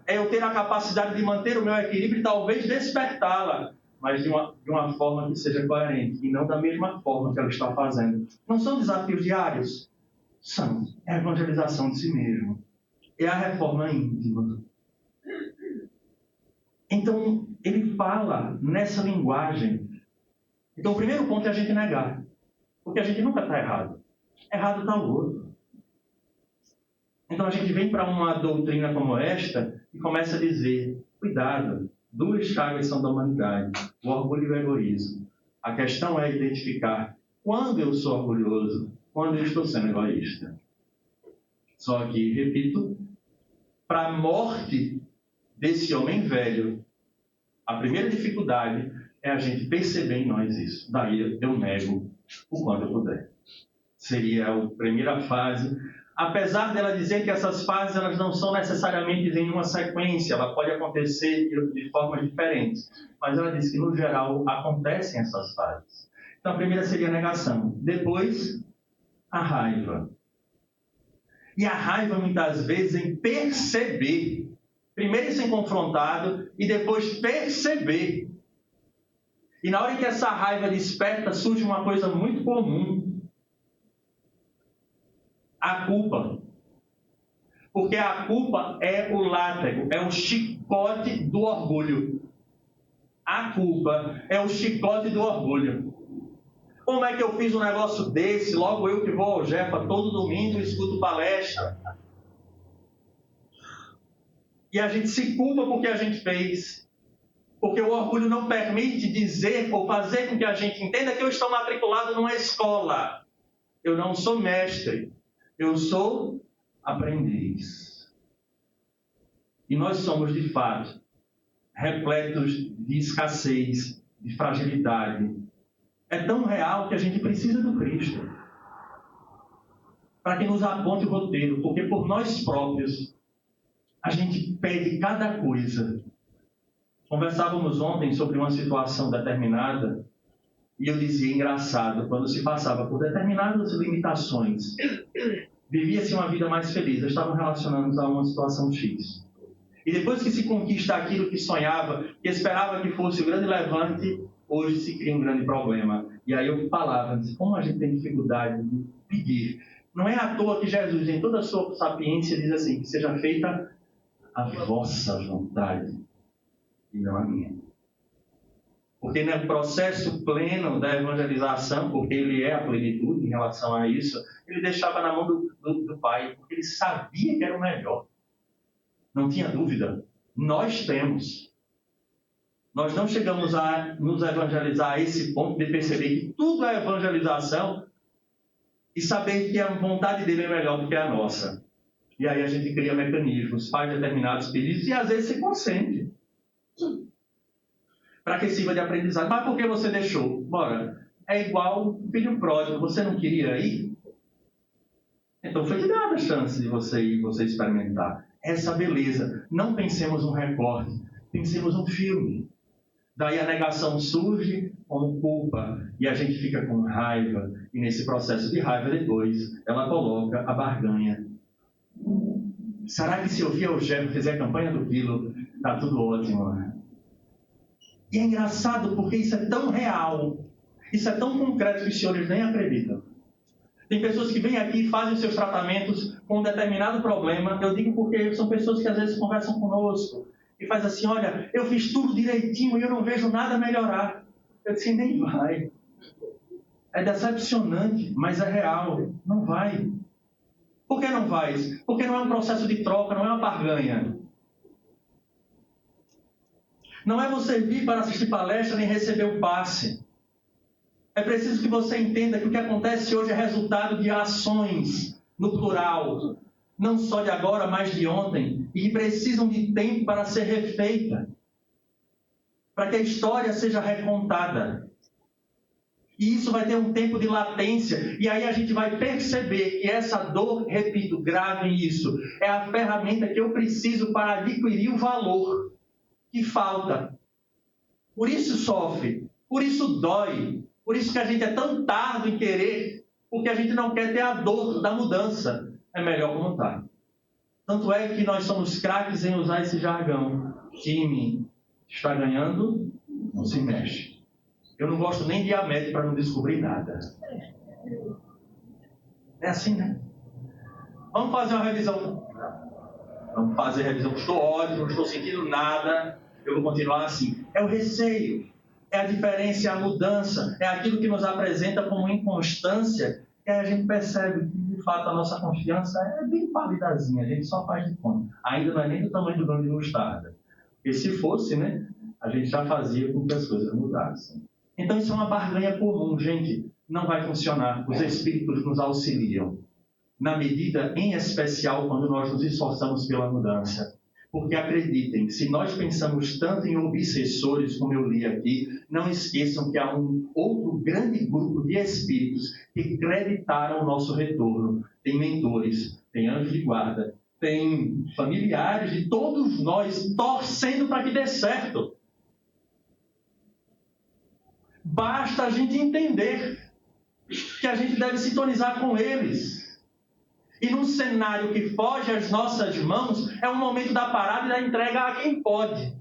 é eu ter a capacidade de manter o meu equilíbrio e talvez despertá-la, mas de uma forma que seja coerente, e não da mesma forma que ela está fazendo. Não são desafios diários? São. É a evangelização de si mesmo. É a reforma íntima. Então, ele fala nessa linguagem. Então, o primeiro ponto é a gente negar. Porque a gente nunca está errado. Errado está o outro. Então, a gente vem para uma doutrina como esta e começa a dizer, cuidado, duas chagas são da humanidade, o orgulho e o egoísmo. A questão é identificar Quando eu sou orgulhoso? Quando eu estou sendo egoísta. Só que, repito, para a morte desse homem velho, a primeira dificuldade é a gente perceber em nós isso. Daí eu nego o quanto eu puder. Seria a primeira fase. Apesar dela dizer que essas fases elas não são necessariamente em uma sequência, ela pode acontecer de formas diferentes. Mas ela diz que, no geral, acontecem essas fases. Então, a primeira seria a negação. Depois, a raiva. E a raiva, muitas vezes, em perceber. Primeiro em ser confrontado e depois perceber. E na hora que essa raiva desperta, surge uma coisa muito comum. A culpa. Porque a culpa é o látego, é o chicote do orgulho. A culpa é o chicote do orgulho. Como é que eu fiz um negócio desse? Logo eu que vou ao Jefa todo domingo e escuto palestra. E a gente se culpa porque a gente fez. Porque o orgulho não permite dizer ou fazer com que a gente entenda que eu estou matriculado numa escola. Eu não sou mestre. Eu sou aprendiz. E nós somos, de fato, repletos de escassez, de fragilidade. É tão real que a gente precisa do Cristo para que nos aponte o roteiro, porque por nós próprios a gente pede cada coisa. Conversávamos ontem sobre uma situação determinada e eu dizia, engraçado, quando se passava por determinadas limitações, vivia-se uma vida mais feliz, estavam relacionados a uma situação X. E depois que se conquista aquilo que sonhava, que esperava que fosse o grande levante, hoje se cria um grande problema. E aí eu falava, como a gente tem dificuldade de pedir. Não é à toa que Jesus, em toda a sua sapiência, diz assim, que seja feita a vossa vontade e não a minha. Porque no processo pleno da evangelização, porque ele é a plenitude em relação a isso, ele deixava na mão do Pai, porque ele sabia que era o melhor. Não tinha dúvida. Nós temos. Nós não chegamos a nos evangelizar a esse ponto de perceber que tudo é evangelização e saber que a vontade dele é melhor do que a nossa. E aí a gente cria mecanismos, faz determinados pedidos e às vezes se consente. Para que sirva de aprendizado. Mas por que você deixou? Bora, é igual o filho pródigo. Você não queria ir? Então foi te dada a chance de você ir, você experimentar. Essa beleza. Não pensemos um recorte, pensemos um filme. Daí a negação surge como culpa e a gente fica com raiva. E nesse processo de raiva depois, ela coloca a barganha. Será que se eu vier o Jeff fizer a campanha do quilo, tá tudo ótimo, né? E é engraçado porque isso é tão real, isso é tão concreto que os senhores nem acreditam. Tem pessoas que vêm aqui e fazem seus tratamentos com um determinado problema. Eu digo porque são pessoas que às vezes conversam conosco e fazem assim, olha, eu fiz tudo direitinho e eu não vejo nada melhorar. Eu disse, nem vai. É decepcionante, mas é real. Não vai. Por que não vai? Porque não é um processo de troca, não é uma barganha. Não é você vir para assistir palestra nem receber o passe. É preciso que você entenda que o que acontece hoje é resultado de ações, no plural, não só de agora, mas de ontem, e que precisam de tempo para ser refeita, para que a história seja recontada. E isso vai ter um tempo de latência, e aí a gente vai perceber que essa dor, repito, gravem isso, é a ferramenta que eu preciso para adquirir o valor que falta. Por isso sofre, por isso dói, por isso que a gente é tão tardo em querer, porque a gente não quer ter a dor da mudança. É melhor como está. Tanto é que nós somos craques em usar esse jargão. Time está ganhando, não se mexe. Eu não gosto nem de ir a média para não descobrir nada. É assim, né? Vamos fazer uma revisão. Vamos fazer a revisão. Estou ótimo, não estou sentindo nada. Eu vou continuar assim. É o receio. É a diferença, é a mudança. É aquilo que nos apresenta como inconstância. E aí a gente percebe que, de fato, a nossa confiança é bem palidazinha. A gente só faz de conta. Ainda não é nem do tamanho do grão de mostarda. Porque se fosse, né? A gente já fazia com que as coisas mudassem. Então isso é uma barganha comum, gente. Não vai funcionar. Os Espíritos nos auxiliam. Na medida, em especial, quando nós nos esforçamos pela mudança. Porque acreditem, se nós pensamos tanto em obsessores, como eu li aqui, não esqueçam que há um outro grande grupo de espíritos que creditaram o nosso retorno. Tem mentores, tem anjos de guarda, tem familiares de todos nós torcendo para que dê certo. Basta a gente entender que a gente deve sintonizar com eles. E num cenário que foge às nossas mãos, é um momento da parada e da entrega a quem pode.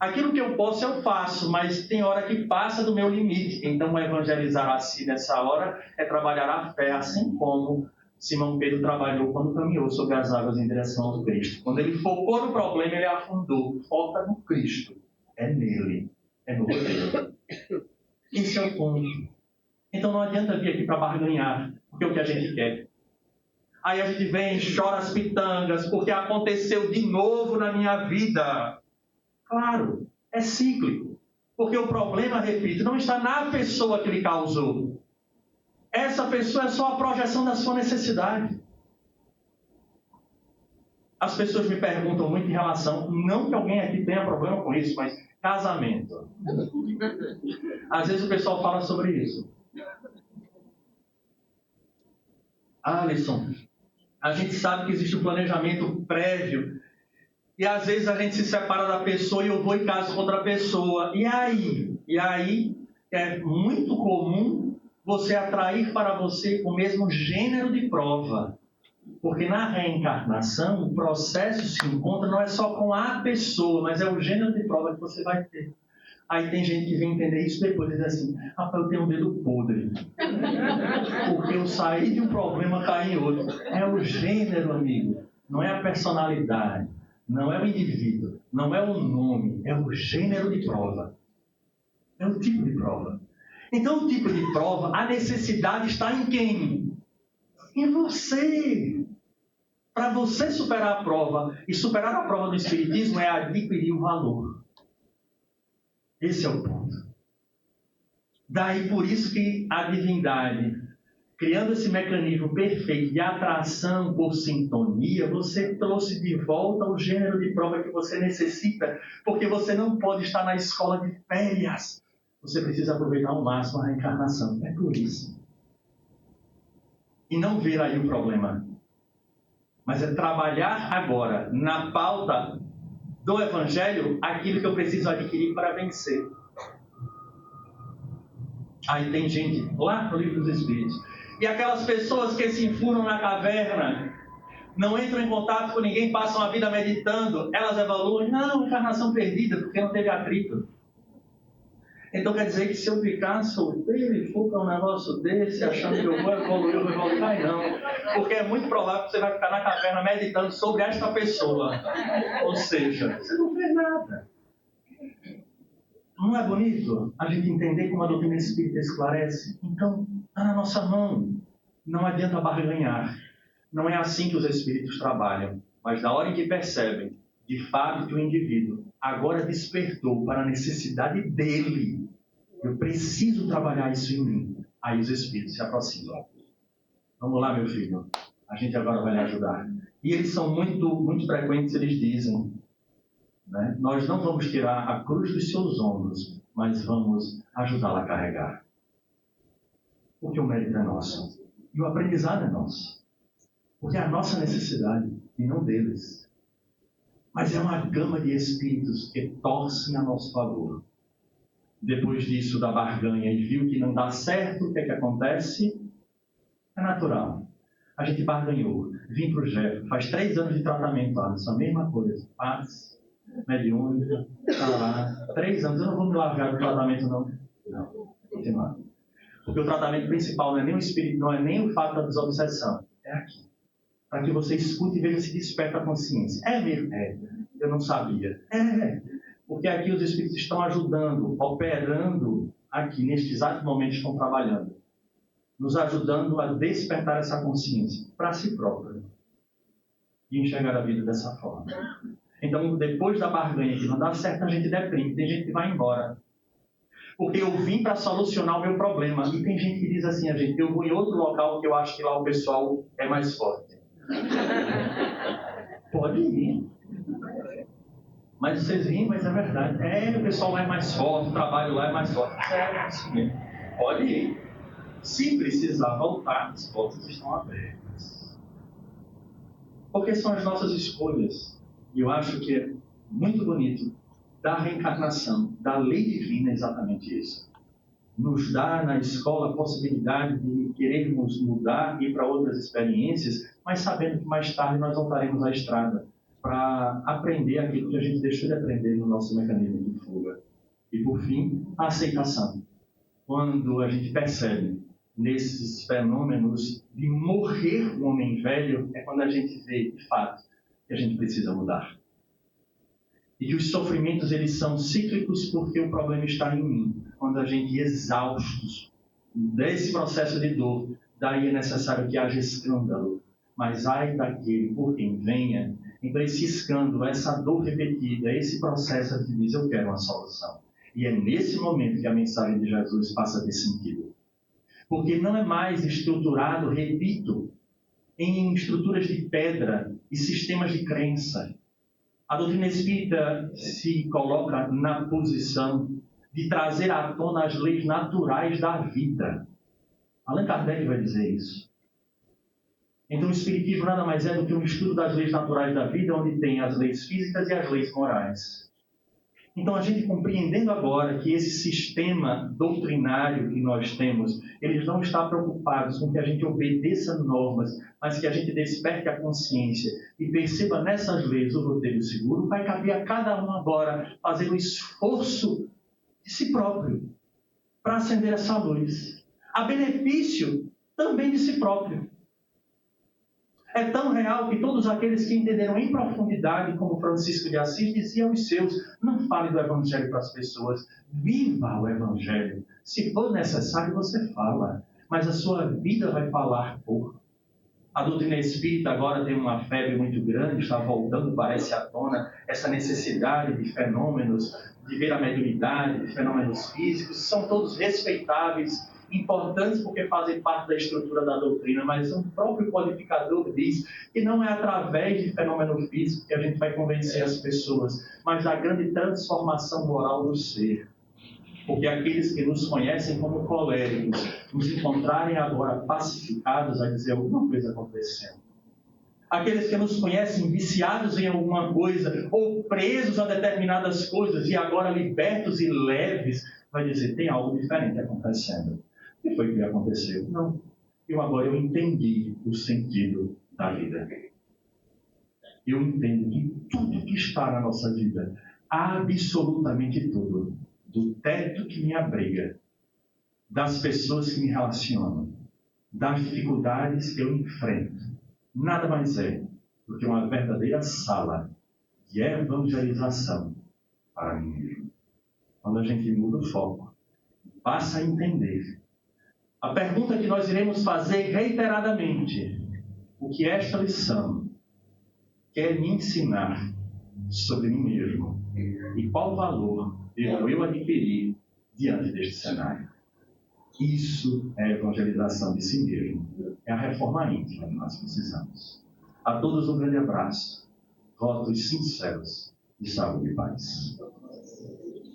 Aquilo que eu posso, eu faço, mas tem hora que passa do meu limite. Então, evangelizar assim nessa hora é trabalhar a fé, assim como Simão Pedro trabalhou quando caminhou sobre as águas em direção ao Cristo. Quando ele focou no problema, ele afundou. Foca no Cristo. É nele. É no roteiro. Esse é o ponto. Então, não adianta vir aqui para barganhar, porque é o que a gente quer. Aí a gente vem e chora as pitangas, porque aconteceu de novo na minha vida. Claro, é cíclico. Porque o problema, repito, não está na pessoa que lhe causou. Essa pessoa é só a projeção da sua necessidade. As pessoas me perguntam muito em relação, não que alguém aqui tenha problema com isso, mas casamento. Às vezes o pessoal fala sobre isso. Alisson, a gente sabe que existe um planejamento prévio e às vezes a gente se separa da pessoa e eu vou e caso com outra pessoa. E aí é muito comum você atrair para você o mesmo gênero de prova. Porque na reencarnação o processo se encontra não é só com a pessoa, mas é o gênero de prova que você vai ter. Aí tem gente que vem entender isso depois e diz assim, rapaz, eu tenho um dedo podre. Porque eu saí de um problema, caí em outro. É o gênero, amigo. Não é a personalidade. Não é o indivíduo. Não é o nome. É o gênero de prova. É o tipo de prova. Então, o tipo de prova, a necessidade está em quem? Em você. Para você superar a prova, e superar a prova do Espiritismo é adquirir o valor. Esse é o ponto. Daí por isso que a divindade, criando esse mecanismo perfeito de atração por sintonia, você trouxe de volta o gênero de prova que você necessita, porque você não pode estar na escola de férias. Você precisa aproveitar ao máximo a reencarnação. É por isso. E não ver aí o problema. Mas é trabalhar agora, na pauta do Evangelho, aquilo que eu preciso adquirir para vencer. Aí tem gente lá no Livro dos Espíritos. E aquelas pessoas que se enfuram na caverna, não entram em contato com ninguém, passam a vida meditando, elas evoluem. Não, encarnação perdida, porque não teve atrito. Então quer dizer que se eu ficar solteiro e for para um negócio desse, achando que eu vou evoluir, vai não. Porque é muito provável que você vai ficar na caverna meditando sobre esta pessoa. Ou seja, você não fez nada. Não é bonito a gente entender como a doutrina espírita esclarece? Então, está na nossa mão. Não adianta barganhar. Não é assim que os espíritos trabalham. Mas na hora em que percebem, de fato, que o indivíduo agora despertou para a necessidade dele, eu preciso trabalhar isso em mim. Aí os espíritos se aproximam. Vamos lá, meu filho. A gente agora vai lhe ajudar. E eles são muito frequentes, eles dizem, né? Nós não vamos tirar a cruz dos seus ombros, mas vamos ajudá-la a carregar. Porque o mérito é nosso. E o aprendizado é nosso. Porque é a nossa necessidade, e não deles. Mas é uma gama de espíritos que torcem a nosso favor. Depois disso, da barganha, e viu que não dá certo, o que é que acontece? É natural. A gente barganhou. Vim para o Jeff. Faz 3 anos de tratamento, Alisson. A mesma coisa. Paz, mediúnica, está lá. 3 anos. Eu não vou me largar do tratamento, não. Não. Continuar. Porque o tratamento principal não é nem o espírito, não é nem o fato da desobsessão. É aqui. Para que você escute e veja se desperta a consciência. É mesmo? É. Eu não sabia. É. Porque aqui os espíritos estão ajudando, operando aqui, neste exato momento estão trabalhando. Nos ajudando a despertar essa consciência para si próprio. E enxergar a vida dessa forma. Então, depois da barganha que não dá certo, a gente deprime. Tem gente que vai embora. porque eu vim para solucionar o meu problema. E tem gente que diz assim, a gente, eu vou em outro local que eu acho que lá o pessoal é mais forte. Pode ir. Mas vocês riem, mas é verdade. O pessoal lá é mais forte, o trabalho lá é mais forte. É isso mesmo. Pode ir. Se precisar voltar, as portas estão abertas. Porque são as nossas escolhas. E eu acho que é muito bonito da reencarnação, da lei divina, é exatamente isso. Nos dá na escola a possibilidade de querermos mudar e ir para outras experiências, mas sabendo que mais tarde nós voltaremos à estrada para aprender aquilo que a gente deixou de aprender no nosso mecanismo de fuga. E, por fim, a aceitação. Quando a gente percebe nesses fenômenos de morrer o homem velho, é quando a gente vê, de fato, que a gente precisa mudar. E que os sofrimentos, eles são cíclicos porque o problema está em mim. Quando a gente, exaustos desse processo de dor, daí é necessário que haja escândalo. Mas ai daquele por quem venha. Então esse escândalo, essa dor repetida, esse processo, a gente diz, eu quero uma solução. E é nesse momento que a mensagem de Jesus passa a ter sentido. Porque não é mais estruturado, repito, em estruturas de pedra e sistemas de crença. A doutrina espírita se coloca na posição de trazer à tona as leis naturais da vida. Allan Kardec vai dizer isso. Então o Espiritismo nada mais é do que um estudo das leis naturais da vida, onde tem as leis físicas e as leis morais. Então a gente compreendendo agora que esse sistema doutrinário que nós temos, eles não estão preocupados com que a gente obedeça normas, mas que a gente desperte a consciência e perceba nessas leis o roteiro seguro, vai caber a cada um agora fazer o esforço de si próprio para acender essa luz. A benefício também de si próprio. É tão real que todos aqueles que entenderam em profundidade, como Francisco de Assis dizia aos seus, não fale do Evangelho para as pessoas, viva o Evangelho. Se for necessário, você fala, mas a sua vida vai falar por. A doutrina espírita agora tem uma febre muito grande, está voltando, parece, à tona, essa necessidade de fenômenos, de ver a mediunidade, de fenômenos físicos, são todos respeitáveis, importantes porque fazem parte da estrutura da doutrina, mas o próprio codificador diz que não é através de fenômeno físico que a gente vai convencer as pessoas, mas da grande transformação moral do ser. Porque aqueles que nos conhecem como coléricos, nos encontrarem agora pacificados, a dizer alguma coisa acontecendo. Aqueles que nos conhecem viciados em alguma coisa, ou presos a determinadas coisas, e agora libertos e leves, vai dizer, tem algo diferente acontecendo. O que foi que aconteceu? Não. Agora eu entendi o sentido da vida. Eu entendo que tudo que está na nossa vida, absolutamente tudo, do teto que me abriga, das pessoas que me relacionam, das dificuldades que eu enfrento, nada mais é do que uma verdadeira sala de evangelização para mim mesmo. Quando a gente muda o foco, passa a entender. A pergunta que nós iremos fazer reiteradamente: o que esta lição quer me ensinar sobre mim mesmo? E qual valor devo eu adquirir diante deste cenário? Isso é a evangelização de si mesmo. É a reforma íntima que nós precisamos. A todos um grande abraço. Votos sinceros de saúde e paz.